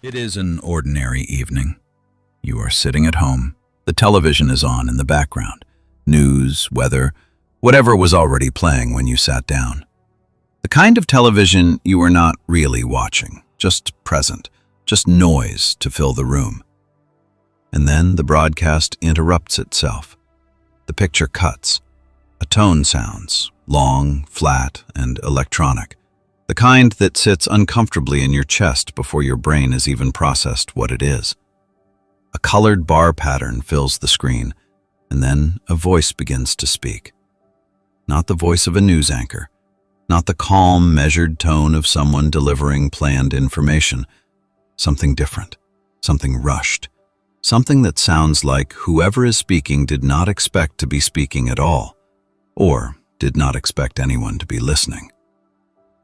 It is an ordinary evening. You are sitting at home. The television is on in the background. News, weather, whatever was already playing when you sat down. The kind of television you are not really watching, just present, just noise to fill the room. And then the broadcast interrupts itself. The picture cuts. A tone sounds, long, flat, and electronic. The kind that sits uncomfortably in your chest before your brain has even processed what it is. A colored bar pattern fills the screen, and then a voice begins to speak. Not the voice of a news anchor, not the calm, measured tone of someone delivering planned information. Something different, something rushed, something that sounds like whoever is speaking did not expect to be speaking at all, or did not expect anyone to be listening.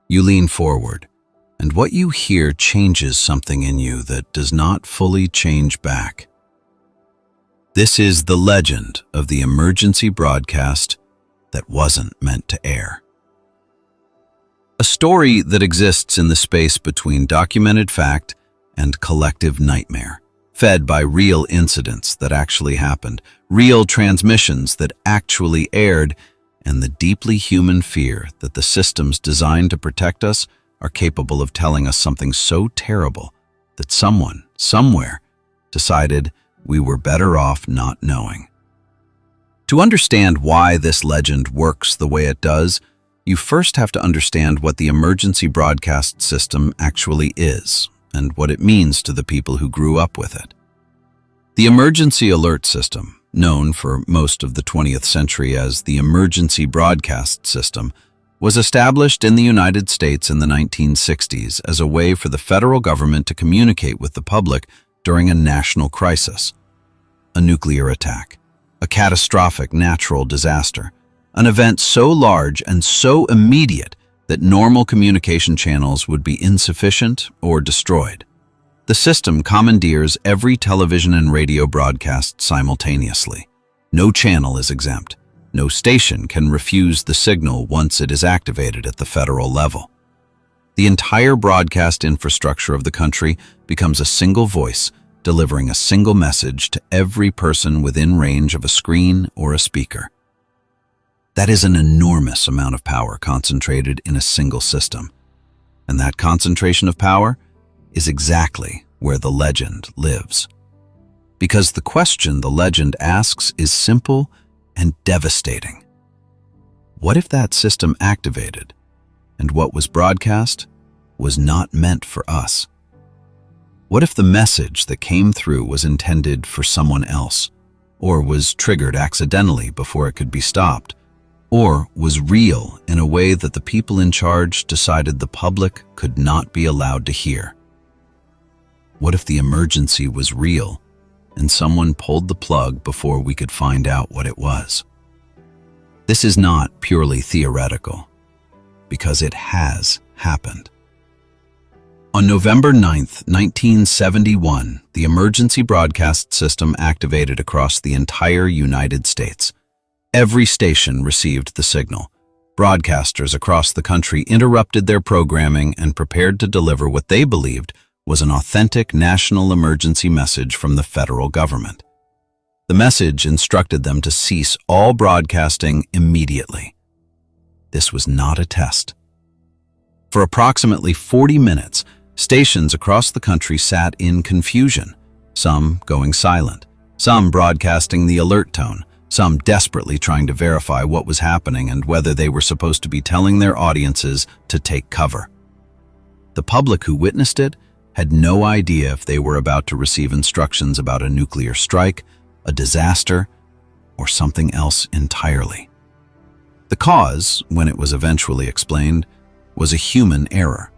You lean forward, and what you hear changes something in you that does not fully change back. This is the legend of the emergency broadcast that wasn't meant to air. A story that exists in the space between documented fact and collective nightmare, fed by real incidents that actually happened, real transmissions that actually aired, and the deeply human fear that the systems designed to protect us are capable of telling us something so terrible that someone, somewhere, decided we were better off not knowing. To understand why this legend works the way it does, you first have to understand what the emergency broadcast system actually is and what it means to the people who grew up with it. The emergency alert system, known for most of the 20th century as the emergency broadcast system, was established in the United States in the 1960s as a way for the federal government to communicate with the public during a national crisis, a nuclear attack, a catastrophic natural disaster, an event so large and so immediate that normal communication channels would be insufficient or destroyed. The system commandeers every television and radio broadcast simultaneously. No channel is exempt. No station can refuse the signal once it is activated at the federal level. The entire broadcast infrastructure of the country becomes a single voice, delivering a single message to every person within range of a screen or a speaker. That is an enormous amount of power concentrated in a single system. And that concentration of power is exactly where the legend lives. Because the question the legend asks is simple and devastating. What if that system activated, and what was broadcast was not meant for us? What if the message that came through was intended for someone else, or was triggered accidentally before it could be stopped, or was real in a way that the people in charge decided the public could not be allowed to hear? What if the emergency was real and someone pulled the plug before we could find out what it was? This is not purely theoretical, because it has happened. On November 9th, 1971, the emergency broadcast system activated across the entire United States. Every station received the signal. Broadcasters across the country interrupted their programming and prepared to deliver what they believed was an authentic national emergency message from the federal government. The message instructed them to cease all broadcasting immediately. This was not a test. For approximately 40 minutes, stations across the country sat in confusion, some going silent, some broadcasting the alert tone, some desperately trying to verify what was happening and whether they were supposed to be telling their audiences to take cover. The public who witnessed it had no idea if they were about to receive instructions about a nuclear strike, a disaster, or something else entirely. The cause, when it was eventually explained, was a human error.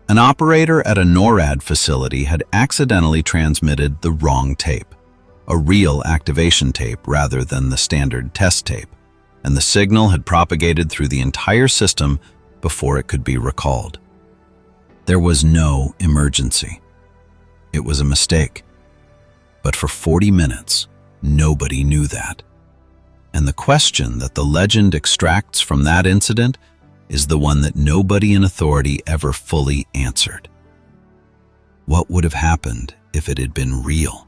An operator at a NORAD facility had accidentally transmitted the wrong tape, a real activation tape rather than the standard test tape, and the signal had propagated through the entire system before it could be recalled. There was no emergency. It was a mistake. But for 40 minutes, nobody knew that. And the question that the legend extracts from that incident is the one that nobody in authority ever fully answered. What would have happened if it had been real?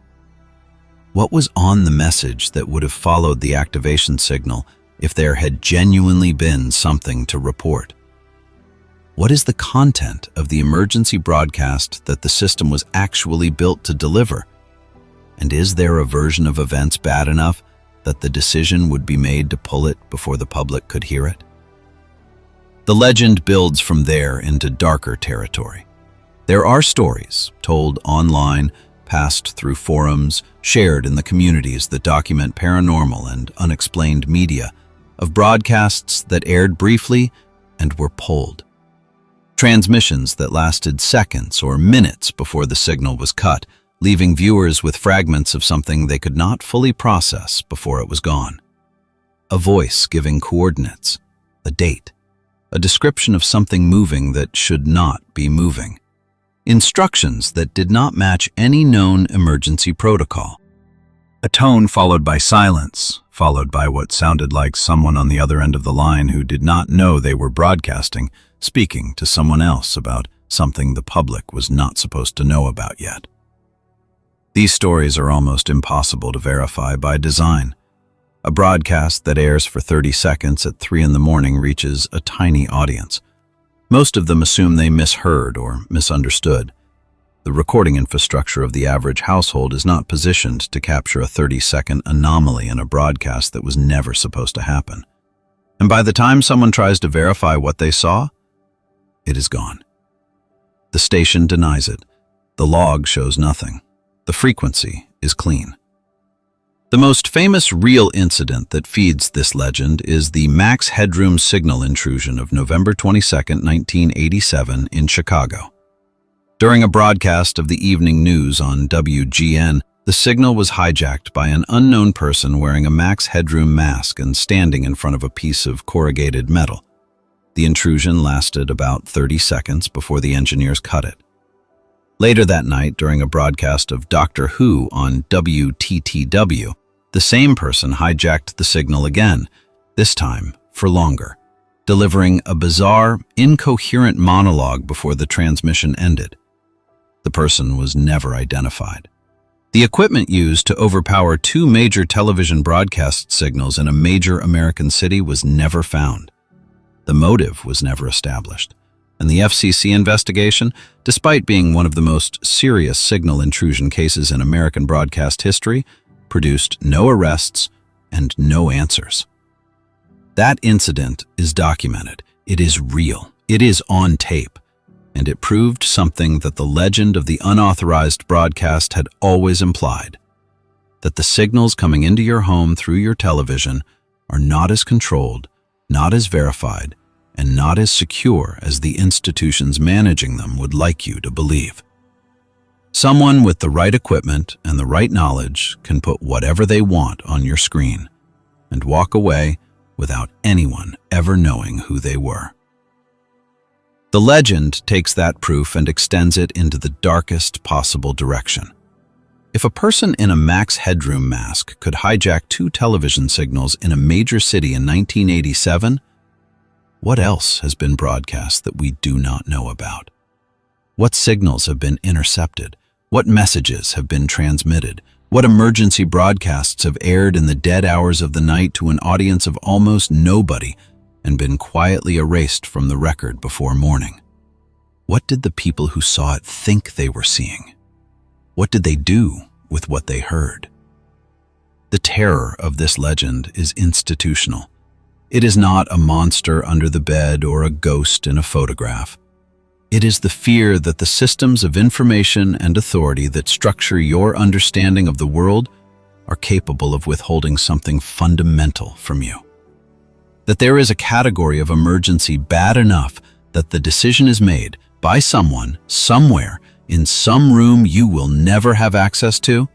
What was on the message that would have followed the activation signal if there had genuinely been something to report? What is the content of the emergency broadcast that the system was actually built to deliver? And is there a version of events bad enough that the decision would be made to pull it before the public could hear it? The legend builds from there into darker territory. There are stories told online, passed through forums, shared in the communities that document paranormal and unexplained media, of broadcasts that aired briefly and were pulled. Transmissions that lasted seconds or minutes before the signal was cut, leaving viewers with fragments of something they could not fully process before it was gone. A voice giving coordinates, a date, a description of something moving that should not be moving. Instructions that did not match any known emergency protocol. A tone followed by silence, followed by what sounded like someone on the other end of the line who did not know they were broadcasting, speaking to someone else about something the public was not supposed to know about yet. These stories are almost impossible to verify by design. A broadcast that airs for 30 seconds at 3 in the morning reaches a tiny audience. Most of them assume they misheard or misunderstood. The recording infrastructure of the average household is not positioned to capture a 30-second anomaly in a broadcast that was never supposed to happen. And by the time someone tries to verify what they saw, it is gone. The station denies it. The log shows nothing. The frequency is clean. The most famous real incident that feeds this legend is the max headroom signal intrusion of November 22, 1987 in Chicago. During a broadcast of the evening news on WGN, the signal was hijacked by an unknown person wearing a max headroom mask and standing in front of a piece of corrugated metal. The intrusion lasted about 30 seconds before the engineers cut it. Later that night, during a broadcast of Doctor Who on WTTW, the same person hijacked the signal again, this time for longer, delivering a bizarre, incoherent monologue before the transmission ended. The person was never identified. The equipment used to overpower 2 major television broadcast signals in a major American city was never found. The motive was never established, and the FCC investigation, despite being one of the most serious signal intrusion cases in American broadcast history, produced no arrests and no answers. That incident is documented. It is real. It is on tape. And it proved something that the legend of the unauthorized broadcast had always implied, that the signals coming into your home through your television are not as controlled, not as verified, and not as secure as the institutions managing them would like you to believe. Someone with the right equipment and the right knowledge can put whatever they want on your screen and walk away without anyone ever knowing who they were. The legend takes that proof and extends it into the darkest possible direction. If a person in a max headroom mask could hijack 2 television signals in a major city in 1987, what else has been broadcast that we do not know about? What signals have been intercepted? What messages have been transmitted? What emergency broadcasts have aired in the dead hours of the night to an audience of almost nobody and been quietly erased from the record before morning? What did the people who saw it think they were seeing? What did they do with what they heard? The terror of this legend is institutional. It is not a monster under the bed or a ghost in a photograph. It is the fear that the systems of information and authority that structure your understanding of the world are capable of withholding something fundamental from you. That there is a category of emergency bad enough that the decision is made by someone, somewhere, in some room you will never have access to,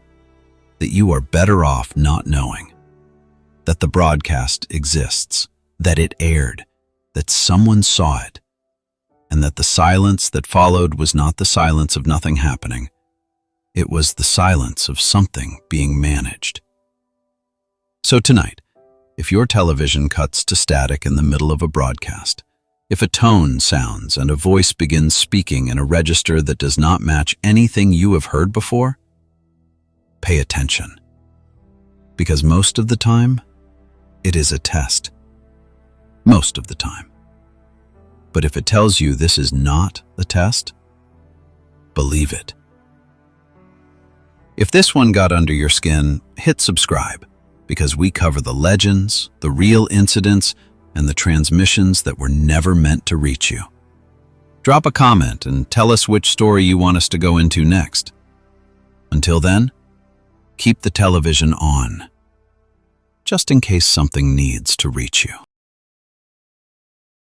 that you are better off not knowing. That the broadcast exists, that it aired, that someone saw it, and that the silence that followed was not the silence of nothing happening. It was the silence of something being managed. So tonight, if your television cuts to static in the middle of a broadcast, If a tone sounds and a voice begins speaking in a register that does not match anything you have heard before, pay attention. Because most of the time, it is a test. Most of the time. But if it tells you this is not a test, believe it. If this one got under your skin, hit subscribe, because we cover the legends, the real incidents, and the transmissions that were never meant to reach you. Drop a comment and tell us which story you want us to go into next. Until then, keep the television on, just in case something needs to reach you.